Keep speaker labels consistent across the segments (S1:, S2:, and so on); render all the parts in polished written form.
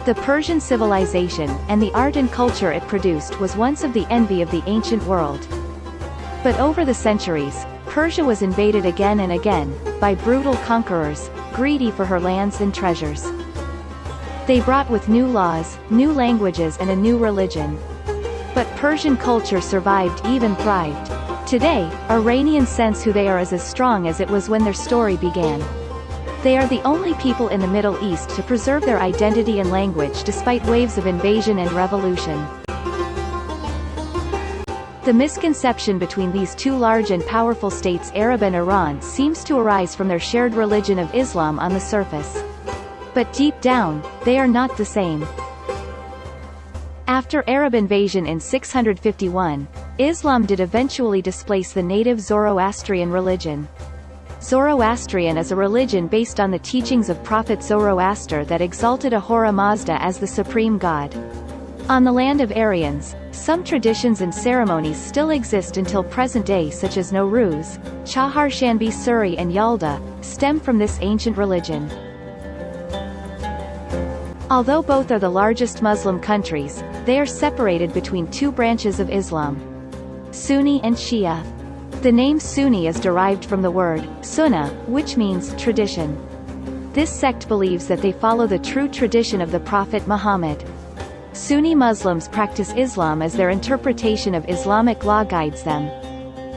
S1: The Persian civilization, and the art and culture it produced was once of the envy of the ancient world. But over the centuries, Persia was invaded again and again, by brutal conquerors, greedy for her lands and treasures. They brought with new laws, new languages and a new religion. But Persian culture survived, even thrived. Today, Iranians sense who they are is as strong as it was when their story began. They are the only people in the Middle East to preserve their identity and language despite waves of invasion and revolution. The misconception between these two large and powerful states, Arab and Iran, seems to arise from their shared religion of Islam on the surface. But deep down, they are not the same. After Arab invasion in 651, Islam did eventually displace the native Zoroastrian religion. Zoroastrian is a religion based on the teachings of Prophet Zoroaster that exalted Ahura Mazda as the supreme god. On the land of Aryans, some traditions and ceremonies still exist until present day, such as Nowruz, Chaharshanbe Suri and Yalda, stem from this ancient religion. Although both are the largest Muslim countries, they are separated between two branches of Islam: Sunni and Shia. The name Sunni is derived from the word sunnah, which means tradition. This sect believes that they follow the true tradition of the Prophet Muhammad. Sunni Muslims practice Islam as their interpretation of Islamic law guides them.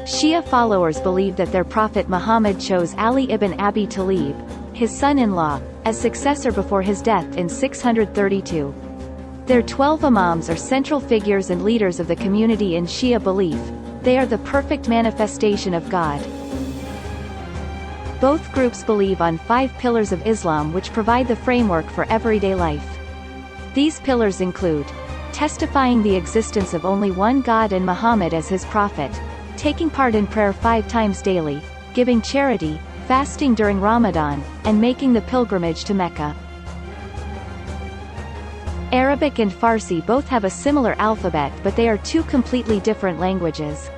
S1: Shia followers believe that their Prophet Muhammad chose Ali ibn Abi Talib, his son-in-law, as successor before his death in 632. Their 12 imams are central figures and leaders of the community in Shia belief. They are the perfect manifestation of God. Both groups believe on 5 pillars of Islam which provide the framework for everyday life. These pillars include testifying the existence of only one God and Muhammad as his prophet, taking part in prayer 5 times daily, giving charity, fasting during Ramadan, and making the pilgrimage to Mecca. Arabic and Farsi both have a similar alphabet, but they are two completely different languages.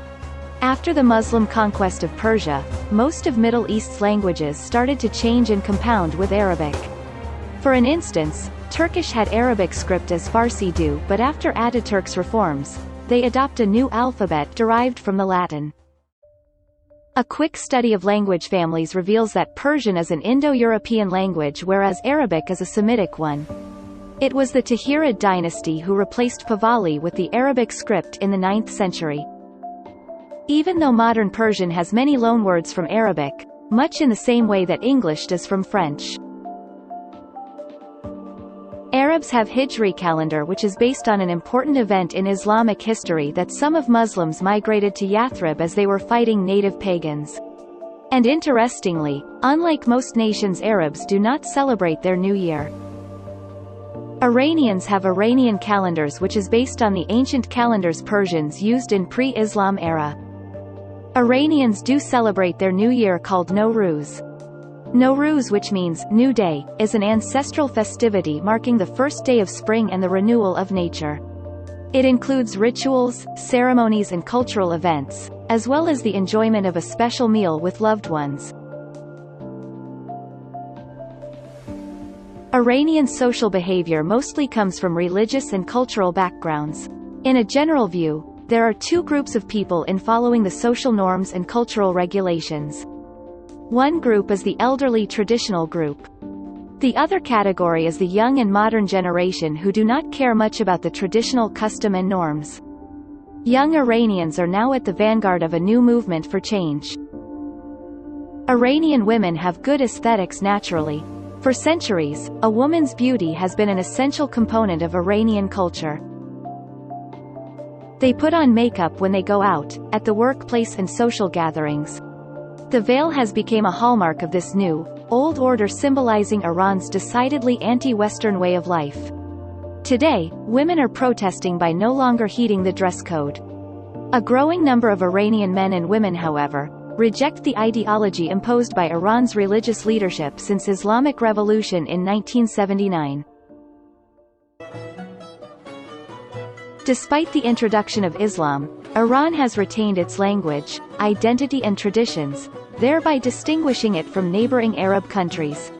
S1: After the Muslim conquest of Persia, most of Middle East's languages started to change and compound with Arabic. For an instance, Turkish had Arabic script as Farsi do, but after Ataturk's reforms, they adopt a new alphabet derived from the Latin. A quick study of language families reveals that Persian is an Indo-European language, whereas Arabic is a Semitic one. It was the Tahirid dynasty who replaced Pahlavi with the Arabic script in the 9th century. Even though modern Persian has many loanwords from Arabic, much in the same way that English does from French. Arabs have Hijri calendar, which is based on an important event in Islamic history, that some of Muslims migrated to Yathrib as they were fighting native pagans. And interestingly, unlike most nations, Arabs do not celebrate their new year. Iranians have Iranian calendars, which is based on the ancient calendars Persians used in pre-Islam era. Iranians do celebrate their new year called Nowruz. Nowruz, which means new day, is an ancestral festivity marking the first day of spring and the renewal of nature. It includes rituals, ceremonies and cultural events, as well as the enjoyment of a special meal with loved ones. Iranian social behavior mostly comes from religious and cultural backgrounds. In a general view, there are two groups of people in following the social norms and cultural regulations. One group is the elderly traditional group. The other category is the young and modern generation who do not care much about the traditional custom and norms. Young Iranians are now at the vanguard of a new movement for change. Iranian women have good aesthetics naturally. For centuries, a woman's beauty has been an essential component of Iranian culture. They put on makeup when they go out, at the workplace and social gatherings. The veil has become a hallmark of this new, old order, symbolizing Iran's decidedly anti-Western way of life. Today, women are protesting by no longer heeding the dress code. A growing number of Iranian men and women, however, reject the ideology imposed by Iran's religious leadership since Islamic Revolution in 1979. Despite the introduction of Islam, Iran has retained its language, identity and traditions, thereby distinguishing it from neighboring Arab countries.